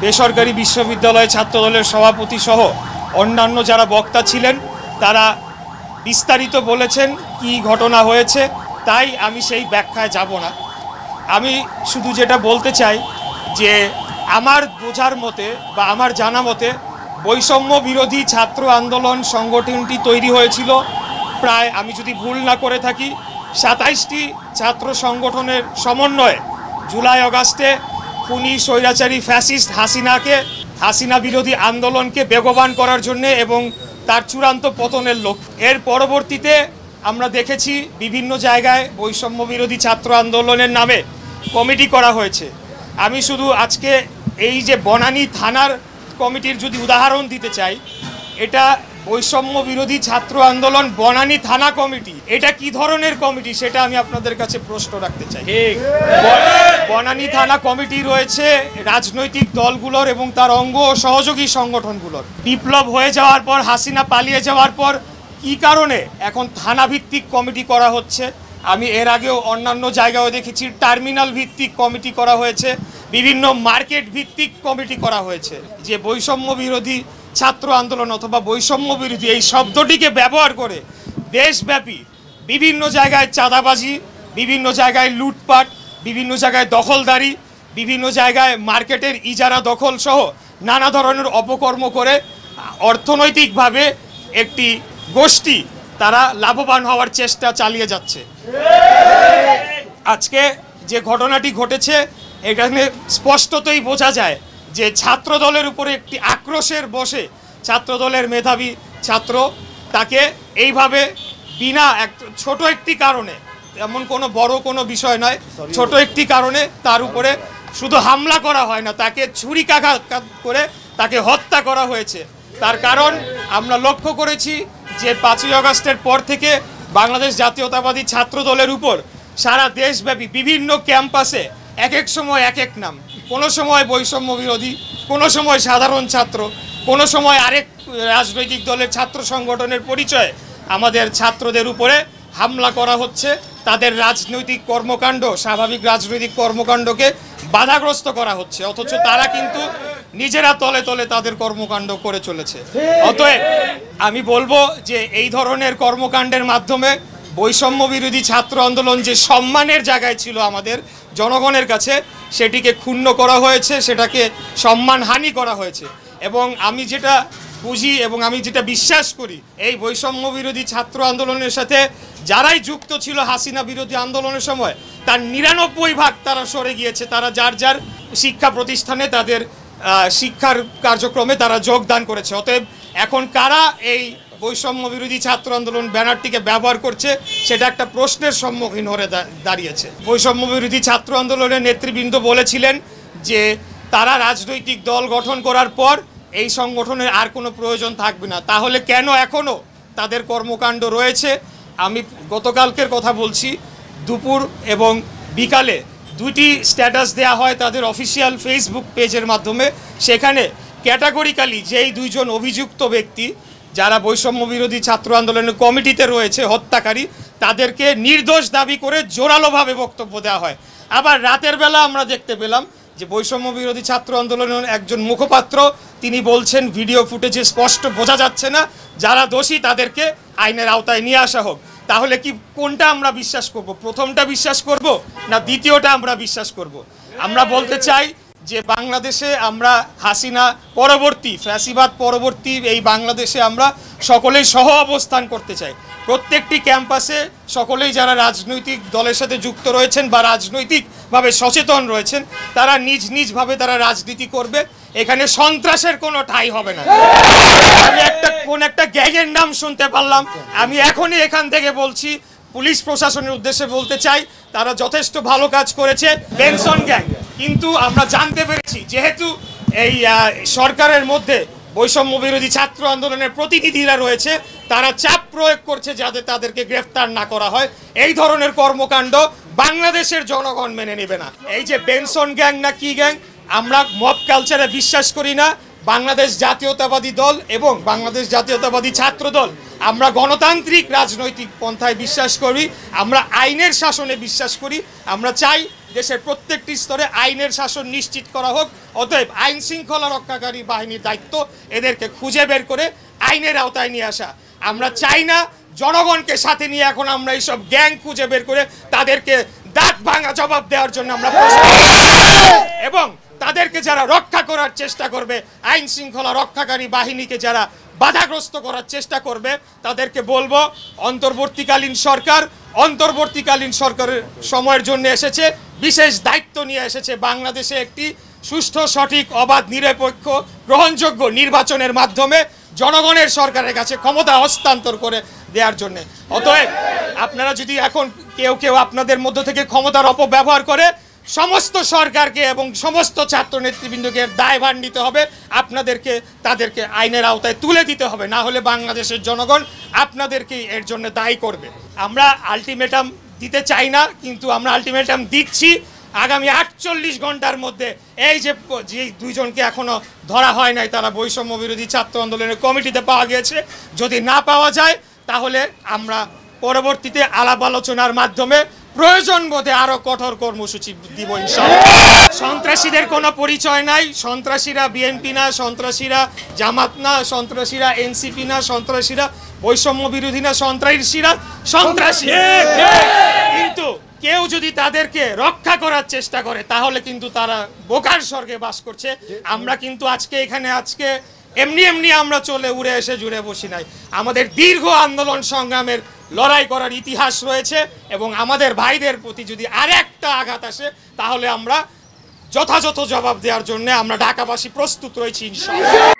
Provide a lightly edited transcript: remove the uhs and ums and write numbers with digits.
বেসরকারি বিশ্ববিদ্যালয় ছাত্রদলের সভাপতি সহ অন্যান্য যারা বক্তা ছিলেন তারা বিস্তারিত বলেছেন কি ঘটনা হয়েছে, তাই আমি সেই ব্যাখ্যায় যাব না। আমি শুধু যেটা বলতে চাই যে আমার বোঝার মতে বা আমার জানা মতে বৈষম্য বিরোধী ছাত্র আন্দোলন সংগঠনটি তৈরি হয়েছিল প্রায়, আমি যদি ভুল না করে থাকি, 27টি ছাত্র সংগঠনের সমন্বয়ে জুলাই আগস্টে খুনি স্বৈরাচারী ফ্যাসিস্ট হাসিনা বিরোধী আন্দোলনকে বেগবান করার জন্যে এবং তার চূড়ান্ত পতনের লক্ষ্য। এর পরবর্তীতে আমরা দেখেছি বিভিন্ন জায়গায় বৈষম্য বিরোধী ছাত্র আন্দোলনের নামে কমিটি করা হয়েছে। আমি শুধু আজকে এই যে বনানী থানার কমিটির যদি উদাহরণ দিতে চাই, এটা বৈষম্য বিরোধী ছাত্র আন্দোলন বনানী থানা কমিটি। এটা কি ধরনের কমিটি সেটা আমি আপনাদের কাছে প্রশ্ন রাখতে চাই। বনানী থানা কমিটি রয়েছে রাজনৈতিক দলগুলোর এবং তার অঙ্গ ও সহযোগী সংগঠনগুলোর। বিপ্লব হয়ে যাওয়ার পর, হাসিনা পালিয়ে যাওয়ার পর কি কারণে এখন থানা ভিত্তিক কমিটি করা হচ্ছে? আমি এর আগেও অন্যান্য জায়গায়ও দেখেছি টার্মিনাল ভিত্তিক কমিটি করা হয়েছে, বিভিন্ন মার্কেট ভিত্তিক কমিটি করা হয়েছে। যে বৈষম্য বিরোধী ছাত্র আন্দোলন অথবা বৈষম্য বিরোধী এই শব্দটিকে ব্যবহার করে দেশব্যাপী বিভিন্ন জায়গায় চাঁদাবাজি, বিভিন্ন জায়গায় লুটপাট, বিভিন্ন জায়গায় দখলদারি, বিভিন্ন জায়গায় মার্কেটের ইজারা দখল সহ নানা ধরনের অপকর্ম করে অর্থনৈতিকভাবে একটি গোষ্ঠী তারা লাভবান হওয়ার চেষ্টা চালিয়ে যাচ্ছে। আজকে যে ঘটনাটি ঘটেছে এখানে স্পষ্টতই বোঝা যায় যে ছাত্রদলের উপরে একটি আক্রোশের বশে ছাত্রদলের মেধাবী ছাত্র তাকে এইভাবে বিনা ছোট একটি কারণে, এমন কোনো বড় কোনো বিষয় নয়, ছোট একটি কারণে তার উপরে শুধু হামলা করা হয় না, তাকে ছুরিকাঘাত করে তাকে হত্যা করা হয়েছে। তার কারণ আমরা লক্ষ্য করেছি যে 5ই আগস্টের পর থেকে বাংলাদেশ জাতীয়তাবাদী ছাত্র দলের উপর সারা দেশব্যাপী বিভিন্ন ক্যাম্পাসে এক এক সময় এক এক নাম, কোনো সময় বৈষম্য বিরোধী, কোনো সময় সাধারণ ছাত্র, কোনো সময় আরেক রাজনৈতিক দলের ছাত্র সংগঠনের পরিচয়ে আমাদের ছাত্রদের উপরে হামলা করা হচ্ছে। তাদের রাজনৈতিক কর্মকাণ্ড, স্বাভাবিক রাজনৈতিক কর্মকাণ্ডকে বাধাগ্রস্ত করা হচ্ছে, অথচ তারা কিন্তু নিজেরা তলে তলে তাদের কর্মকাণ্ড করে চলেছে। অতএব আমি বলবো যে এই ধরনের কর্মকাণ্ডের মাধ্যমে বৈষম্য বিরোধী ছাত্র আন্দোলন যে সম্মানের জায়গায় ছিল আমাদের জনগণের কাছে, সেটিকে ক্ষুণ্ণ করা হয়েছে, সেটাকে সম্মানহানি করা হয়েছে। এবং আমি যেটা বুঝি এবং আমি যেটা বিশ্বাস করি, এই বৈষম্য বিরোধী ছাত্র আন্দোলনের সাথে যারাই যুক্ত ছিল হাসিনা বিরোধী আন্দোলনের সময়, তার 99% তারা সরে গিয়েছে। তারা যার যার শিক্ষা প্রতিষ্ঠানে তাদের শিক্ষার কার্যক্রমে তারা যোগদান করেছে। অতএব এখন কারা এই বৈষম্য বিরোধী ছাত্র আন্দোলন ব্যানারটিকে ব্যবহার করছে সেটা একটা প্রশ্নের সম্মুখীন হয়ে দাঁড়িয়েছে। বৈষম্য বিরোধী ছাত্র আন্দোলনের নেতৃবৃন্দ বলেছিলেন যে তারা রাজনৈতিক দল গঠন করার পর এই সংগঠনের আর কোনো প্রয়োজন থাকবে না। তাহলে কেন এখনও তাদের কর্মকাণ্ড রয়েছে? আমি গতকালকের কথা বলছি, দুপুর এবং বিকালে 2টি স্ট্যাটাস দেয়া হয় তাদের অফিসিয়াল ফেসবুক পেজের মাধ্যমে। সেখানে ক্যাটাগরিক্যালি যেই 2 জন অভিযুক্ত ব্যক্তি যারা বৈষম্য বিরোধী ছাত্র আন্দোলনের কমিটিতে রয়েছে, হত্যাকারী, তাদেরকে নির্দোষ দাবি করে জোরালোভাবে বক্তব্য দেওয়া হয়। আবার রাতের বেলা আমরা দেখতে পেলাম যে বৈষম্য বিরোধী ছাত্র আন্দোলনের একজন মুখপাত্র তিনি বলছেন ভিডিও ফুটেজে স্পষ্ট বোঝা যাচ্ছে না, যারা দোষী তাদেরকে আইনের আওতায় নিয়ে আসা হোক। তাহলে কি কোনটা আমরা বিশ্বাস করব? প্রথমটা বিশ্বাস করব না দ্বিতীয়টা আমরা বিশ্বাস করব? আমরা বলতে চাই যে বাংলাদেশে আমরা হাসিনা পরবর্তী, ফ্যাসিবাদ পরবর্তী এই বাংলাদেশে আমরা সকলেই সহ অবস্থান করতে চাই। প্রত্যেকটি ক্যাম্পাসে সকলেই যারা রাজনৈতিক দলের সাথে যুক্ত রয়েছেন বা রাজনৈতিকভাবে সচেতন রয়েছেন তারা নিজ নিজভাবে তারা রাজনীতি করবে। এখানে সন্ত্রাসের কোনো ঠাঁই হবে না। আমি একটা গ্যাংয়ের নাম শুনতে পারলাম, আমি এখনই এখান থেকে বলছি, পুলিশ প্রশাসনের উদ্দেশ্যে বলতে চাই তারা যথেষ্ট ভালো কাজ করেছে, বেনসন গ্যাং। কিন্তু আমরা জানতে পেরেছি যেহেতু এই সরকারের মধ্যে বৈষম্য বিরোধী ছাত্র আন্দোলনের প্রতিনিধিরা রয়েছে, তারা চাপ প্রয়োগ করছে যাতে তাদেরকে গ্রেফতার না করা হয়। এই ধরনের কর্মকাণ্ড বাংলাদেশের জনগণ মেনে নেবে না। এই যে বেনসন গ্যাং না কি গ্যাং, আমরা মব কালচারে বিশ্বাস করি না। বাংলাদেশ জাতীয়তাবাদী দল এবং বাংলাদেশ জাতীয়তাবাদী ছাত্র দল আমরা গণতান্ত্রিক রাজনৈতিক পন্থায় বিশ্বাস করি, আমরা আইনের শাসনে বিশ্বাস করি। আমরা চাই দেশের প্রত্যেকটি স্তরে আইনের শাসন নিশ্চিত করা হোক। অতএব আইন শৃঙ্খলা রক্ষাকারী বাহিনীর দায়িত্ব এদেরকে খুঁজে বের করে আইনের আওতায় নিয়ে আসা। আমরা চাই না জনগণকে সাথে নিয়ে এখন আমরা এইসব গ্যাং খুঁজে বের করে তাদেরকে দাঁত ভাঙা জবাব দেওয়ার জন্য আমরা এবং তাদেরকে যারা রক্ষা করার চেষ্টা করবে, আইন শৃঙ্খলা রক্ষাকারী বাহিনীকে যারা বাধাগ্রস্ত করার চেষ্টা করবে, তাদেরকে বলবো অন্তর্বর্তীকালীন সরকারের সময়ের জন্য এসেছে, বিশেষ দায়িত্ব নিয়ে এসেছে বাংলাদেশে একটি সুষ্ঠু, সঠিক, অবাধ, নিরপেক্ষ, গ্রহণযোগ্য নির্বাচনের মাধ্যমে জনগণের সরকারের কাছে ক্ষমতা হস্তান্তর করে দেওয়ার জন্য। অতএব আপনারা যদি এখন কেউ আপনাদের মধ্য থেকে ক্ষমতার অপব্যবহার করে, সমস্ত সরকারকে এবং সমস্ত ছাত্র নেতৃবৃন্দকে দায়ভার নিতে হবে, তাদেরকে আইনের আওতায় তুলে দিতে হবে, না হলে বাংলাদেশের জনগণ আপনাদেরকেই এর জন্য দায়ী করবে। আমরা আলটিমেটাম দিতে চাই না, কিন্তু আমরা আলটিমেটাম দিচ্ছি। আগামী 48 ঘন্টার মধ্যে এই যে দুইজনকে এখনো ধরা হয় নাই, তারা বৈষম্য বিরোধী ছাত্র আন্দোলনের কমিটিতে পাওয়া গিয়েছে, যদি না পাওয়া যায় তাহলে আমরা পরবর্তীতে আলাপ আলোচনার মাধ্যমে প্রয়োজন বোধে আরো কঠোর কর্মসূচি দিব ইনশাআল্লাহ। সন্ত্রাসীদের কোনো পরিচয় নাই, সন্ত্রাসীরা বিএনপি না, সন্ত্রাসীরা জামাত না, সন্ত্রাসীরা এনসিপি না, সন্ত্রাসীরা বৈষম্য বিরোধী না, সন্ত্রাসীরা সন্ত্রাসী। কিন্তু কেউ যদি তাদেরকে রক্ষা করার চেষ্টা করে তাহলে কিন্তু তারা বোকার স্বর্গে বাস করছে। আমরা কিন্তু আজকে এমনি আমরা চলে উড়ে এসে জুড়ে বসি নাই। আমাদের দীর্ঘ আন্দোলন সংগ্রামের লড়াই করার ইতিহাস রয়েছে এবং আমাদের ভাইদের প্রতি যদি আরেকটা আঘাত আসে তাহলে আমরা যথাযথ জবাব দেওয়ার জন্য আমরা ঢাকাবাসী প্রস্তুত রয়েছি ইনশাআল্লাহ।